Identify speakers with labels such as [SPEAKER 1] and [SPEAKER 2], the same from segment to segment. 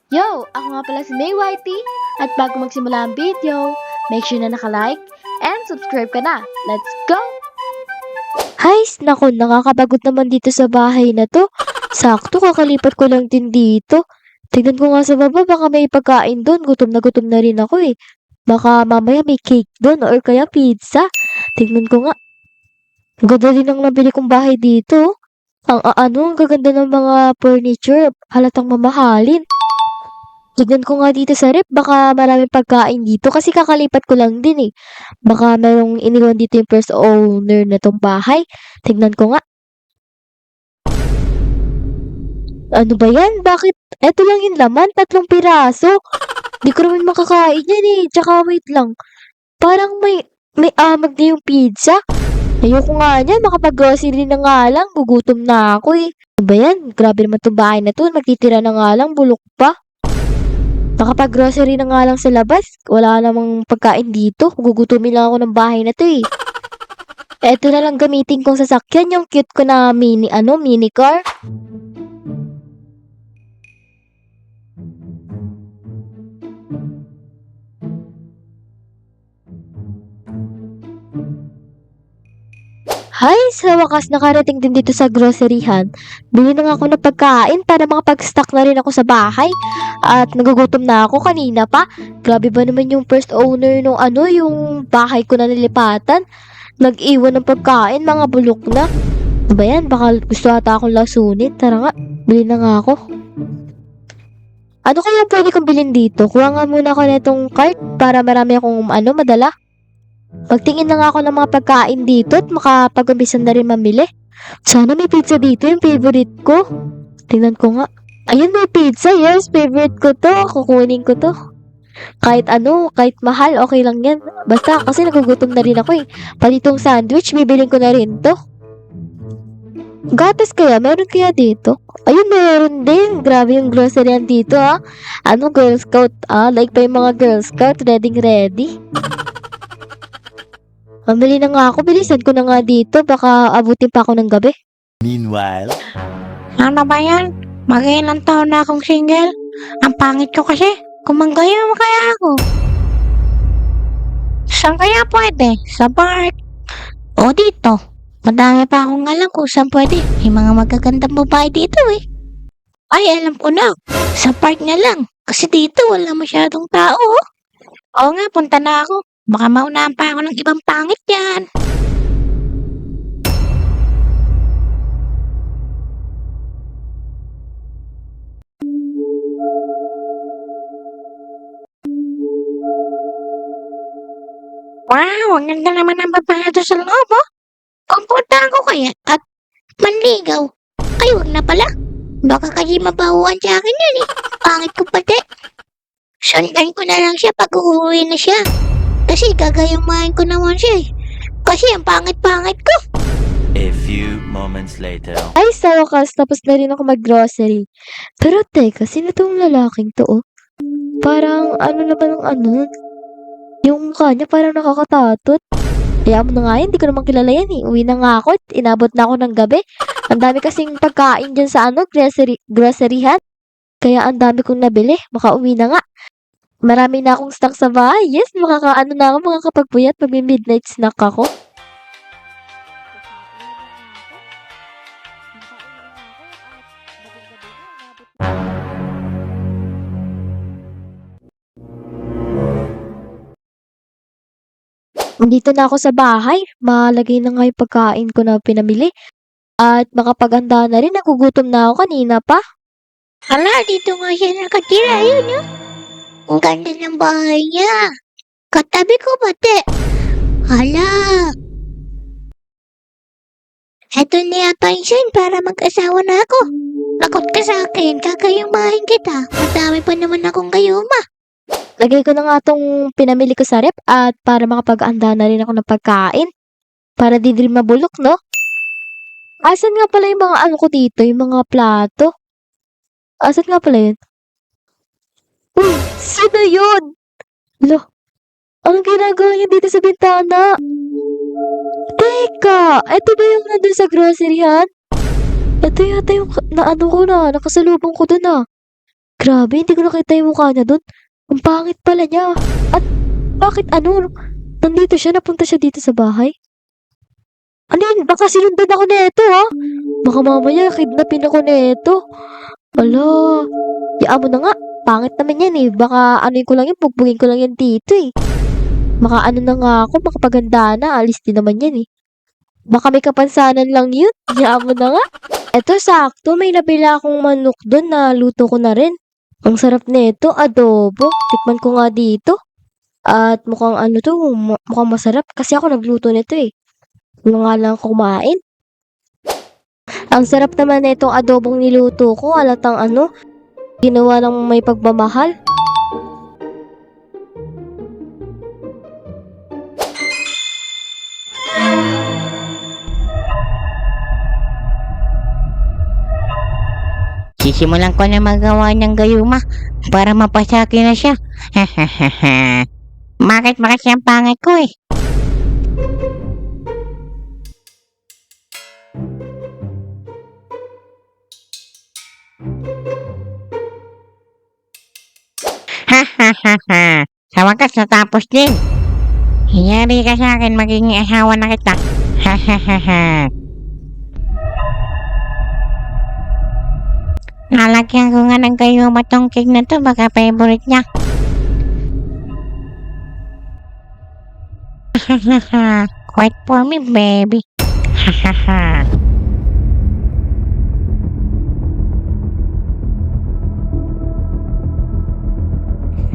[SPEAKER 1] Yo! Ako nga pala si May Whitey at bago magsimula ang video, make sure na naka-like and subscribe ka na. Let's go! Hays, naku, nakakapagod naman dito sa bahay na to. Sakto, kakalipat ko lang din dito. Tignan ko nga sa baba, baka may pagkain doon. Gutom na rin ako eh. Baka mamaya may cake doon or kaya pizza. Tignan ko nga. Ang ganda din ang nabili kong bahay dito. Ang gaganda ng mga furniture. Halatang mamahalin. Tignan ko nga dito sa rep, baka maraming pagkain dito kasi kakalipat ko lang din eh. Baka mayroong iniwan dito yung first owner na tong bahay. Tignan ko nga. Ano ba yan? Bakit? Eto lang yung laman, 3 piraso. Di ko naman makakain yan eh. Tsaka wait lang. Parang may amag na yung pizza. Ayoko nga niyan, makapag-grocery na nga lang. Gugutom na ako eh. Ano ba yan? Grabe naman tong bahay na to. Magtitira na nga lang, bulok pa. Nakapag-grocery na nga lang sa labas. Wala namang pagkain dito. Gugutumin lang ako ng bahay na to eh. Eto na lang gamitin kong sasakyan. Yung cute ko na mini car. Hay, sa wakas nakarating din dito sa groceryhan. Bili na nga ako ng pagkain para makapag-stock na rin ako sa bahay. At nagugutom na ako kanina pa. Grabe ba naman yung first owner nung yung bahay ko na nilipatan. Nag-iwan ng pagkain, mga bulok na. Ano ba yan? Baka gusto ata akong lasunin. Tara nga, bili na nga ako. Ano kaya pwede kong bilhin dito? Kuha nga muna ako nitong cart para marami akong madala. Magtingin na nga ako ng mga pagkain dito at makapag-umpisan na rin mamili. Sana may pizza dito, yung favorite ko. Tingnan ko nga. Ayun, may pizza. Yes, favorite ko to. Kukunin ko to. Kahit mahal, okay lang yan. Basta kasi nagugutom na rin ako eh. Pati itong sandwich, bibiling ko na rin to. Gatas kaya? Meron kaya dito? Ayun, meron din. Grabe yung grocery yan dito ha. Girl Scout? Like pa yung mga Girl Scout, ready. Mamili na nga ako. Bilisan ko na nga dito. Baka abutin pa ako ng gabi.
[SPEAKER 2] Meanwhile,
[SPEAKER 3] Ano ba yan? Mag-ilang taon na akong single. Ang pangit ko kasi. Kumanggayo mo kaya ako. Saan kaya pwede? Sa park? O dito? Madami pa akong alam kung saan pwede. May mga magagandang babae dito eh. Ay, alam ko na. Sa park na lang. Kasi dito wala masyadong tao. Oo nga, punta na ako. Baka maunahan pa ako ng ibang pangit yan. Wow, ang ganda naman ng babae doon sa loob, oh. Pupuntahan ko kaya at manligaw. Ay, wag na pala. Baka kasi mabahuan sa akin yan eh. Pangit ko pati. Sundan ko na lang siya pag uuwi na siya. Kasi gagayumahin ko naman siya eh. Kasi ang pangit-pangit ko.
[SPEAKER 2] a few moments later.
[SPEAKER 1] Ay, sa wakas, tapos na rin ako mag-grocery. Pero teka, sino tong lalaking to oh? Parang naman ang yung mukha niya parang nakakatatot. Kaya mo na nga yan, di ko naman kilala yan eh. Uwi na nga ako, inabot na ako ng gabi. Ang dami kasing pagkain dyan sa groceryhan. Kaya ang dami kong nabili, baka uwi na nga. Marami na akong stock sa bahay. Yes, na ako, makakapagpuyat pag may midnight snack ako. Nandito na ako sa bahay. Malagay na nga yung pagkain ko na pinamili. At makapaganda na rin. Nagugutom na ako kanina pa.
[SPEAKER 3] Hala, dito nga siya nakatira. Ayun, oh. Ang ganda ng bahay niya. Katabi ko pati. Hala. Eto na yata yung sign para mag-asawa na ako. Lakot ka sa akin, kakayumahin kita. Madami pa naman akong kayuma.
[SPEAKER 1] Lagay ko na nga itong pinamili ko sa rep at para makapag-anda na rin ako ng pagkain. Para di rin mabulok, no? Asan nga pala yung mga ko dito? Yung mga plato? Asan nga pala yun? Uy! Sino yun? Lo, anong ginagawa niya dito sa bintana? Teka! Ito ba yung nandun sa groceryhan? Ito yata yung nakasalubong ko dun ah. Grabe, hindi ko nakita yung mukha niya doon. Ang pangit pala niya. At bakit nandito siya, napunta siya dito sa bahay? Ano yun? Baka sinundan ako nito, ha? Baka mamaya kidnapin ako nito. Ala, yaan mo na nga. Pangit naman yan eh. Baka ko lang yan, bugbugin ko lang yan dito eh. Baka na nga ako, makapaganda na. Alis din naman yan eh. Baka may kapansanan lang yun. Yaan mo na nga. Eto, sakto. May nabila akong manok doon na luto ko na rin. Ang sarap nito, adobo. Tikman ko nga dito. At mukhang mukhang masarap. Kasi ako nagluto nito eh. Ano nga lang kumain. Ang sarap naman na itong adobong niluto ko. Halatang ginawa ng may pagmamahal.
[SPEAKER 3] Sisimulan ko na magawa ng gayuma para mapasaki na siya. Bakit siyang pangit ko eh? Sa wakas natapos din. Hiyari ka sa akin, magiging asawa na kita. Nalagyan ko nga ng gayuma tong cake na to, baka favorite niya. Wait for me, baby.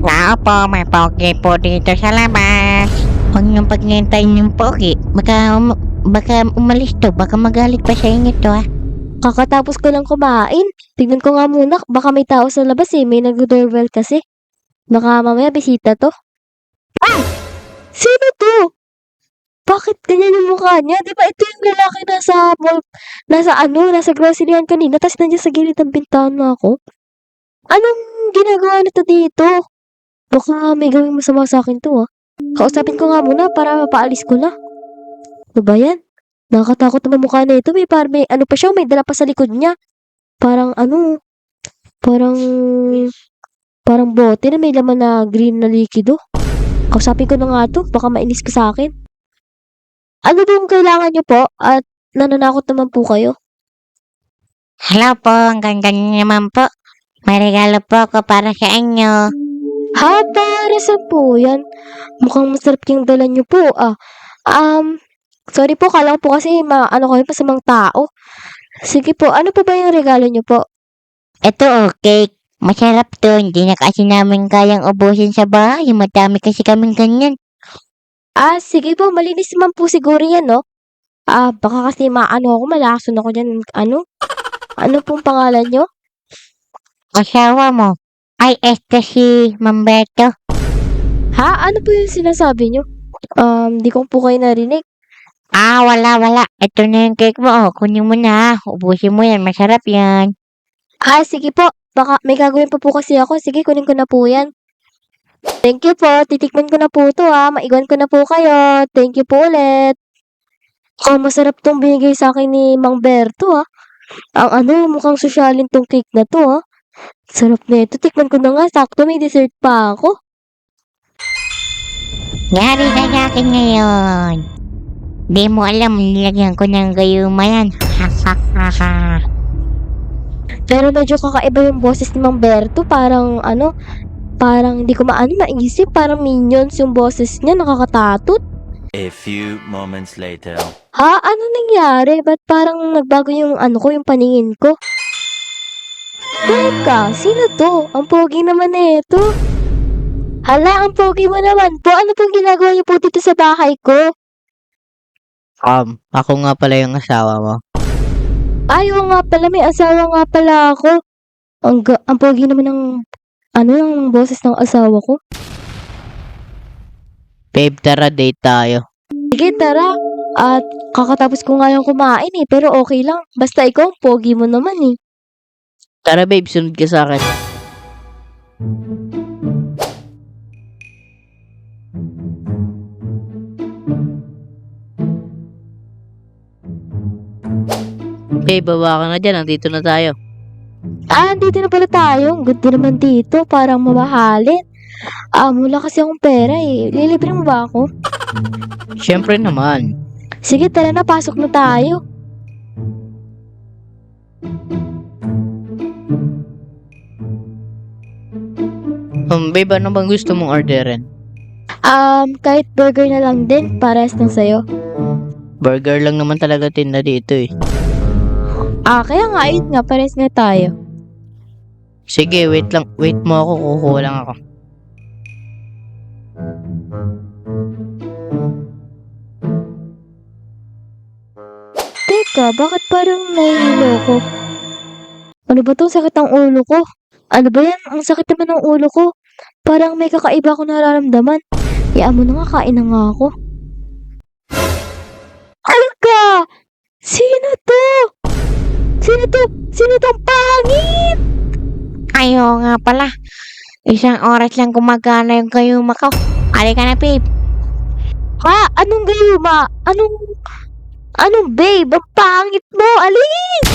[SPEAKER 3] Nga po, may pogi po dito sa labas. Huwag niyong pagnintayin yung pogi. Baka umalis to, baka magalit pa sa inyo to ah.
[SPEAKER 1] Kakatapos ko lang kumain. Tignan ko nga muna. Baka may tao sa labas eh. May nag-doorbell kasi. Baka mamaya bisita to. Ah! Sino to? Bakit ganyan yung mukha niya? Di ba ito yung lalaki nasa mall, nasa groceryan kanina, tapos nandiyan sa gilid ng bintana ako? Anong ginagawa nito dito? Baka may gawing masama sa akin to ah. Kausapin ko nga muna para mapaalis ko na. Ano ba yan? Nakakatakot naman mukha na ito. May pa siya, may dala pa sa likod niya. Parang parang bote na may laman na green na likido. Kausapin ko na nga to, baka mainis ka sa akin. Ano bang kailangan niyo po? At nananakot naman po kayo.
[SPEAKER 3] Hello po, ang ganda niyo naman po. May regalo po ako para sa inyo.
[SPEAKER 1] Ha, para sa po yan? Mukhang masarap yung dala niyo po ah. Sorry po, kala ko po kasi kayo masamang tao. Sige po, ano po ba yung regalo niyo po?
[SPEAKER 3] Ito cake. Masarap to, hindi na kasi namin kayang ubusin sa bahay. Madami kasi kaming ganyan.
[SPEAKER 1] Sige po, malinis naman po siguro yan, no? Baka kasi malason ako dyan. Ano pong pangalan nyo?
[SPEAKER 3] Asawa mo. Ay, si Mambeto.
[SPEAKER 1] Ha? Ano po yung sinasabi nyo? Di ko po kayo narinig.
[SPEAKER 3] Wala. Ito na yung cake mo. Oh, kunin mo na. Ubusin mo yan. Masarap yan.
[SPEAKER 1] Sige po. Baka may gagawin pa po kasi ako. Sige, kunin ko na po yan. Thank you po. Titikman ko na po ito Maiwan ko na po kayo. Thank you po ulit. Masarap tong binigay sa akin ni Mang Berto Ang mukhang sosyalin tong cake na to Sarap na ito. Tikman ko na nga. Sakto may dessert pa ako.
[SPEAKER 3] Yari ka sa akin ngayon. Di mo alam, nilagyan ko ng gayuma yan.
[SPEAKER 1] Pero medyo kakaiba yung boses ni Mang Berto. Parang hindi ko maisip. Parang Minions yung boses niya. Nakakatatot.
[SPEAKER 2] A few moments later.
[SPEAKER 1] Ha? Ano nangyari? Ba't parang nagbago yung yung paningin ko? Teka, sino to? Ang pogi naman na ito. Hala, ang pogi mo naman po. Ano pong ginagawa niyo po dito sa bahay ko?
[SPEAKER 4] Ako nga pala yung asawa mo.
[SPEAKER 1] Oo nga pala, may asawa nga pala ako. Ang pogi naman ng ng boses ng asawa ko.
[SPEAKER 4] Babe, tara, date tayo.
[SPEAKER 1] Sige, tara. At kakatapos ko nga yung kumain pero okay lang. Basta ikaw, ang pogi mo naman
[SPEAKER 4] Tara, babe, sunod ka sa akin. Babe, baba ka na dyan. Nandito na tayo.
[SPEAKER 1] Dito na pala tayo. Ang ganda naman dito. Parang mamahalin. Wala kasi akong pera eh. Lilibre mo ba ako?
[SPEAKER 4] Siyempre naman.
[SPEAKER 1] Sige, tara na. Pasok na tayo.
[SPEAKER 4] Babe, ano bang gusto mong orderin?
[SPEAKER 1] Kahit burger na lang din. Pares lang sa'yo.
[SPEAKER 4] Burger lang naman talaga tinda dito eh.
[SPEAKER 1] Kaya nga, ayun nga. Pares nga tayo.
[SPEAKER 4] Sige, wait lang. Wait mo ako, kukuha lang ako.
[SPEAKER 1] Teka, bakit parang nahihilo ko? Ano ba to? Sakit ng ulo ko. Ano ba yan? Ang sakit naman ng ulo ko. Parang may kakaiba ako nararamdaman. Mo na nga, kain na nga ako. Alka! Sino to? Sino to? Sino tong pangit?
[SPEAKER 3] Ayo nga pala. Isang oras lang gumagana yung gayuma ko. Halika na, babe.
[SPEAKER 1] Ha? Anong gayuma? Anong babe? Ang pangit mo! Alis!